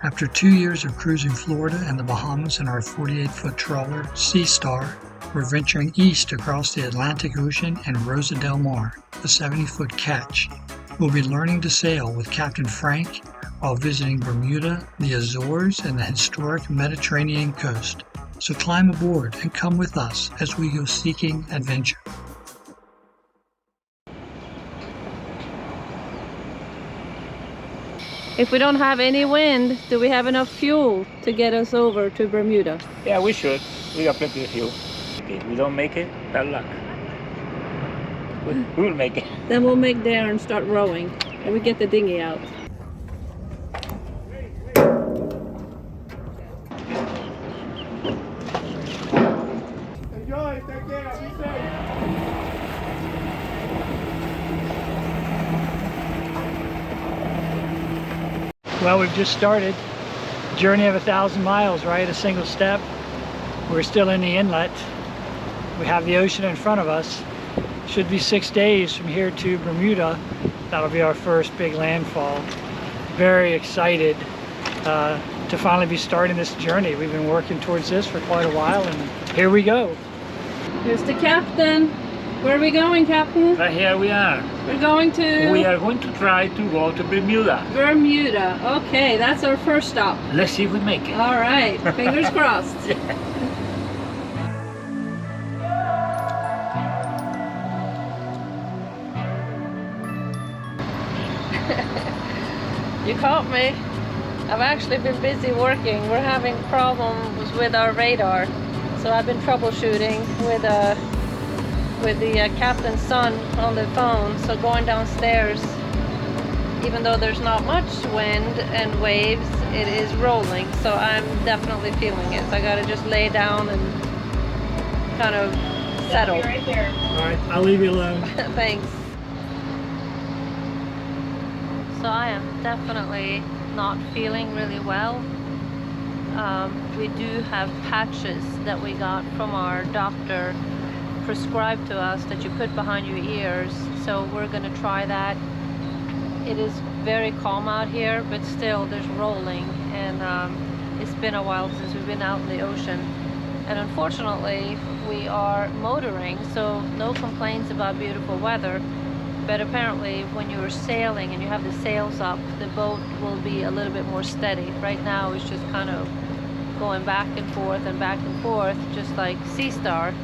After 2 years of cruising Florida and the Bahamas in our 48-foot trawler, Sea Star, we're venturing east across the Atlantic Ocean and Rosa del Mar, a 70-foot catch. We'll be learning to sail with Captain Frank while visiting Bermuda, the Azores, and the historic Mediterranean coast. So climb aboard and come with us as we go seeking adventure. If we don't have any wind, do we have enough fuel to get us over to Bermuda? Yeah, we should. We got plenty of fuel. If we don't make it, bad luck. We'll make it. Then we'll make there and start rowing, and we get the dinghy out. Enjoy, take care, be safe. Well, we've just started. Journey of 1,000 miles, right? A single step. We're still in the inlet. We have the ocean in front of us. Should be 6 days from here to Bermuda. That'll be our first big landfall. Very excited to finally be starting this journey. We've been working towards this for quite a while, and here we go. Here's the captain. Where are we going, Captain? Right here we are. We're going to... We are going to try to go to Bermuda. Bermuda. Okay, that's our first stop. Let's see if we make it. All right, fingers crossed. You caught me. I've actually been busy working. We're having problems with our radar. So I've been troubleshooting with the captain's son on the phone. So going downstairs, even though there's not much wind and waves, it is rolling. So I'm definitely feeling it. So I gotta just lay down and kind of settle. Right there. All right, I'll leave you alone. Thanks. So I am definitely not feeling really well. We do have patches that we got from our doctor prescribed to us that you put behind your ears. So we're gonna try that. It is very calm out here, but still there's rolling, and it's been a while since we've been out in the ocean. And unfortunately, we are motoring, so no complaints about beautiful weather. But apparently when you're sailing and you have the sails up, the boat will be a little bit more steady. Right now it's just kind of going back and forth, just like Sea Star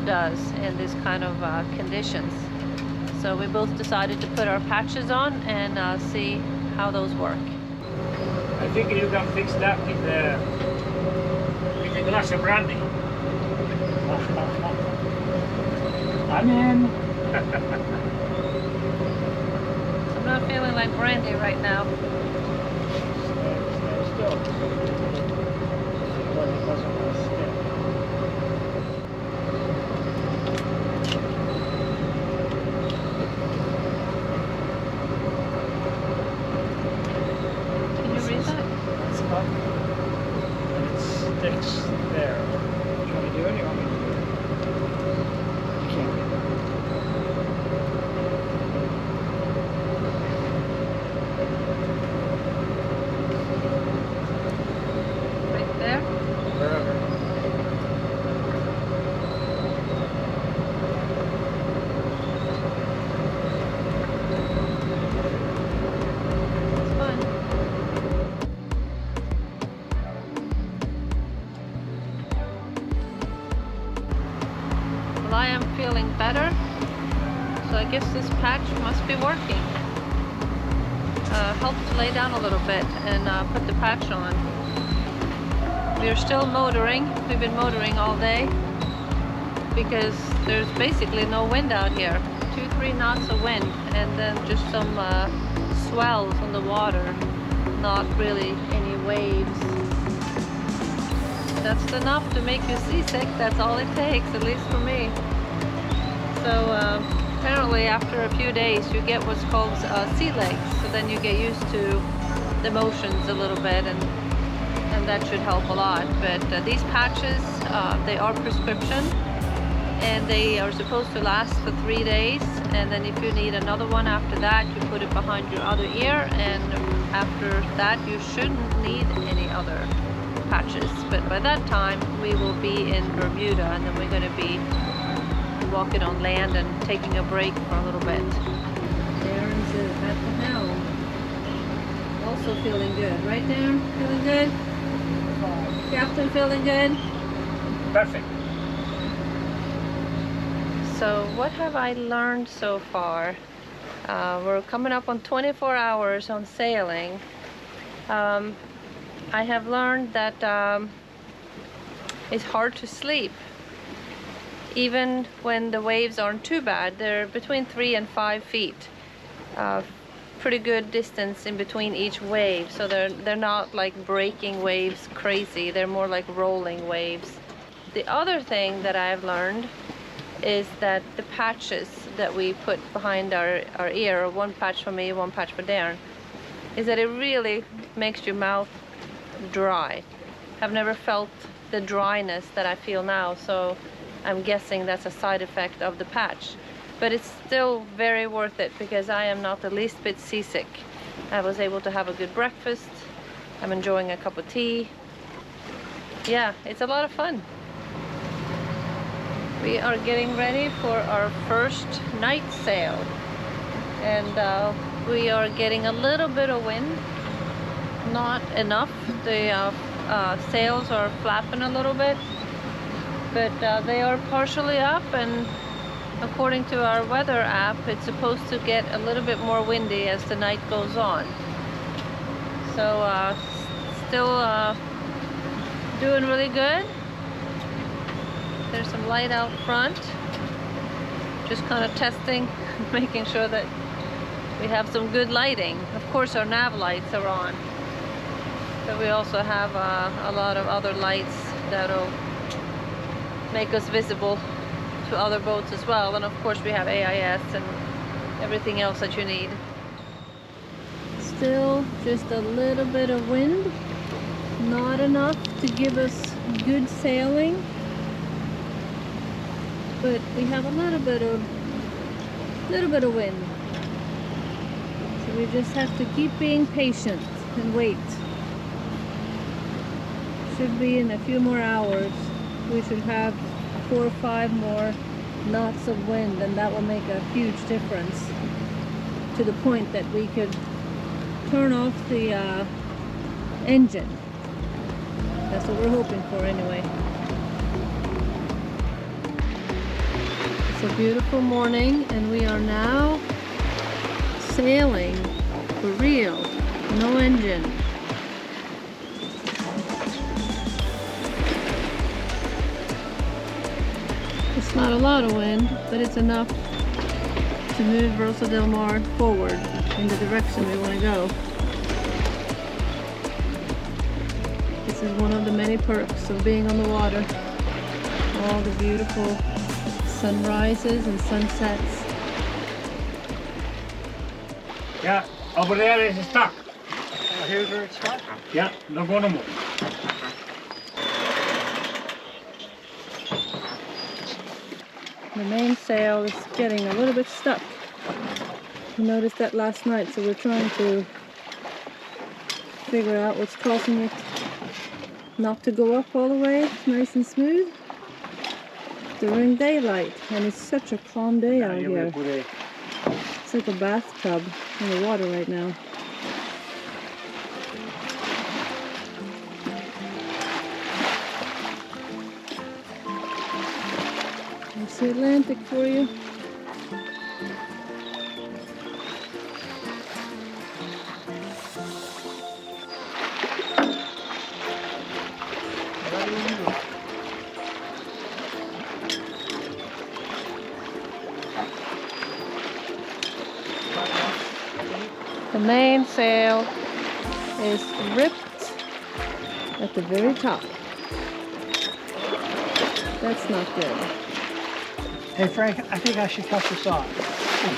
does in this kind of conditions. So we both decided to put our patches on and see how those work. I think you can fix that with a glass of brandy. I'm in. I'm not feeling like brandy right now. Stay still. But it doesn't want to stick. Can you read that? It's up and it sticks there. Do you want me to do it or you want me to do it? You can't read that. Right there? Wherever. It's fine. Well, I am feeling better, so I guess this patch must be working. Helped to lay down a little bit and put the patch on. We're still motoring. We've been motoring all day because there's basically no wind out here. 2-3 knots of wind, and then just some swells on the water. Not really any waves. That's enough to make you seasick. That's all it takes, at least for me. So apparently after a few days you get what's called sea legs. So then you get used to the motions a little bit, and that should help a lot. But these patches, they are prescription, and they are supposed to last for 3 days, and then if you need another one after that, you put it behind your other ear, and after that you shouldn't need any other patches. But by that time we will be in Bermuda, and then we're going to be walking on land and taking a break for a little bit. Darren's at the helm. Also feeling good. Right, Darren? Feeling good? Captain feeling good? Perfect. So what have I learned so far? We're coming up on 24 hours on sailing. I have learned that it's hard to sleep. Even when the waves aren't too bad, they're between 3 and 5 feet. Pretty good distance in between each wave, so they're not like breaking waves crazy, they're more like rolling waves. The other thing that I've learned is that the patches that we put behind our ear, one patch for me, one patch for Darren, is that it really makes your mouth dry. I've never felt the dryness that I feel now, so I'm guessing that's a side effect of the patch. But it's still very worth it because I am not the least bit seasick. I was able to have a good breakfast. I'm enjoying a cup of tea. Yeah, it's a lot of fun. We are getting ready for our first night sail. And we are getting a little bit of wind. Not enough. The sails are flapping a little bit. But they are partially up, and according to our weather app, it's supposed to get a little bit more windy as the night goes on. So still doing really good. There's some light out front. Just kind of testing, making sure that we have some good lighting. Of course our nav lights are on, but we also have a lot of other lights that'll make us visible to other boats as well. And of course we have AIS and everything else that you need. Still just a little bit of wind, not enough to give us good sailing, but we have a little bit of wind. So we just have to keep being patient and wait. Should be in a few more hours. We should have 4 or 5 more knots of wind, and that will make a huge difference to the point that we could turn off the engine. That's what we're hoping for anyway. It's a beautiful morning, and we are now sailing for real. No engine. It's not a lot of wind, but it's enough to move Rosa del Mar forward in the direction we want to go. This is one of the many perks of being on the water. All the beautiful sunrises and sunsets. Yeah, over there is stuck. Here's where it's stuck. Yeah, no go no more. The mainsail is getting a little bit stuck. I noticed that last night, so we're trying to figure out what's causing it not to go up all the way nice and smooth during daylight. And it's such a calm day out here. It's like a bathtub in the water right now. It's the Atlantic for you. The mainsail is ripped at the very top. That's not good. Hey Frank, I think I should cut this off.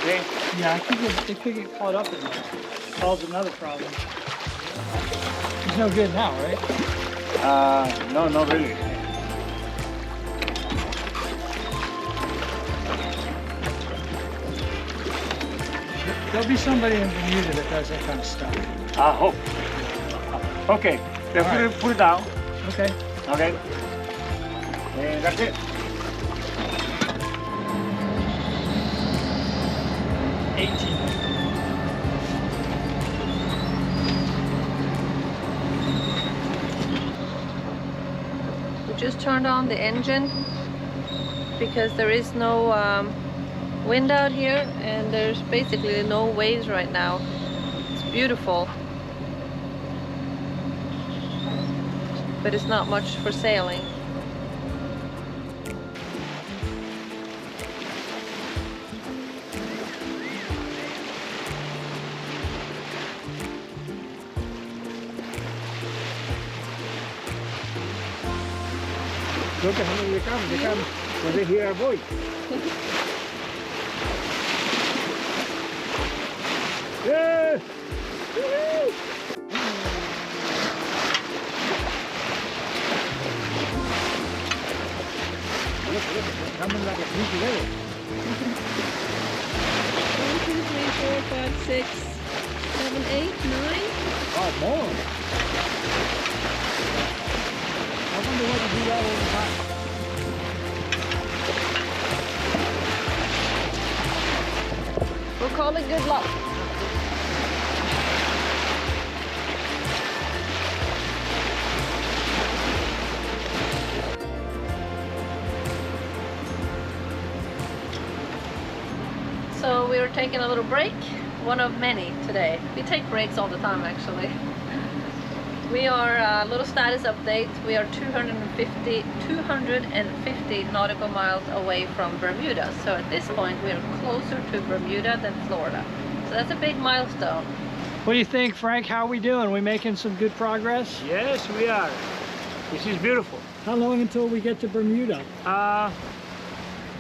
Okay. Yeah, I think it could get caught up in there. Cause another problem. It's no good now, right? No, not really. There'll be somebody in Bermuda that does that kind of stuff. I hope. Okay, then All put it down. Okay. Okay. And that's it. 18. We just turned on the engine because there is no wind out here, and there's basically no waves right now. It's beautiful, but it's not much for sailing. Look at how many they come. They come when they hear our voice. Yeah! Woo-hoo! Look, they're coming like a tree together. 1, 2, 3, 4, 5, 6, 7, 8, 9. Oh, more. I wonder what to do that all the time. We'll call it good luck. So we were taking a little break, one of many today. We take breaks all the time actually. We are a little status update. We are 250 nautical miles away from Bermuda. So at this point we are closer to Bermuda than Florida. So that's a big milestone. What do you think, Frank? How are we doing? We making some good progress? Yes, we are. This is beautiful. How long until we get to Bermuda?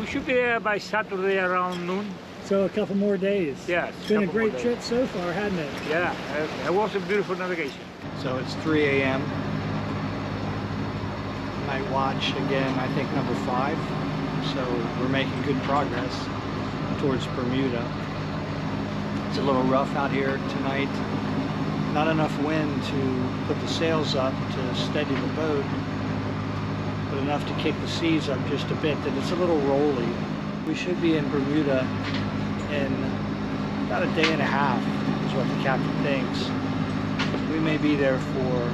We should be there by Saturday around noon. So a couple more days. Yes. It's been a couple more great days. trip so far, hasn't it? Yeah, it was a beautiful navigation. So it's 3 a.m. Night watch again, I think number 5. So we're making good progress towards Bermuda. It's a little rough out here tonight. Not enough wind to put the sails up to steady the boat, but enough to kick the seas up just a bit that it's a little rolly. We should be in Bermuda in about a day and a half, is what the captain thinks. We may be there for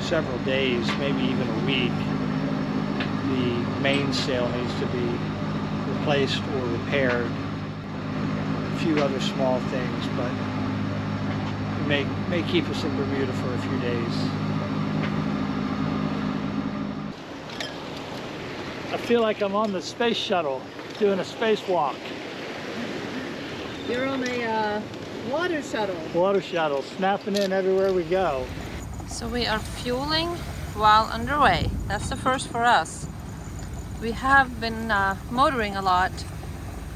several days, maybe even a week. The mainsail needs to be replaced or repaired. A few other small things, but it may keep us in Bermuda for a few days. I feel like I'm on the space shuttle doing a spacewalk. You're on a water shuttle. Water shuttle, snapping in everywhere we go. So we are fueling while underway. That's the first for us. We have been motoring a lot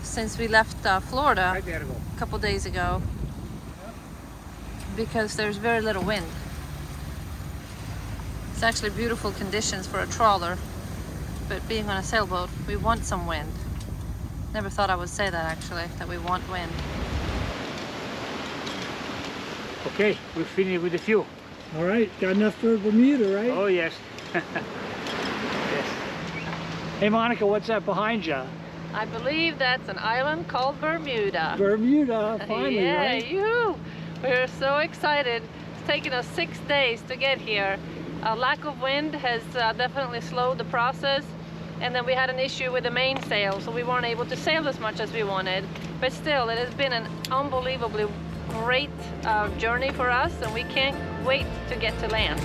since we left Florida Right there, go. a couple days ago because there's very little wind. It's actually beautiful conditions for a trawler, but being on a sailboat, we want some wind. Never thought I would say that actually, that we want wind. Okay, we're finished with the fuel. All right, got enough for Bermuda, right? Oh, yes. Yes. Hey, Monica, what's that behind you? I believe that's an island called Bermuda. Bermuda, finally, Yeah, right? yoo-hoo! We're so excited. It's taken us 6 days to get here. A lack of wind has definitely slowed the process, and then we had an issue with the mainsail, so we weren't able to sail as much as we wanted. But still, it has been an unbelievably great journey for us, and we can't wait to get to land.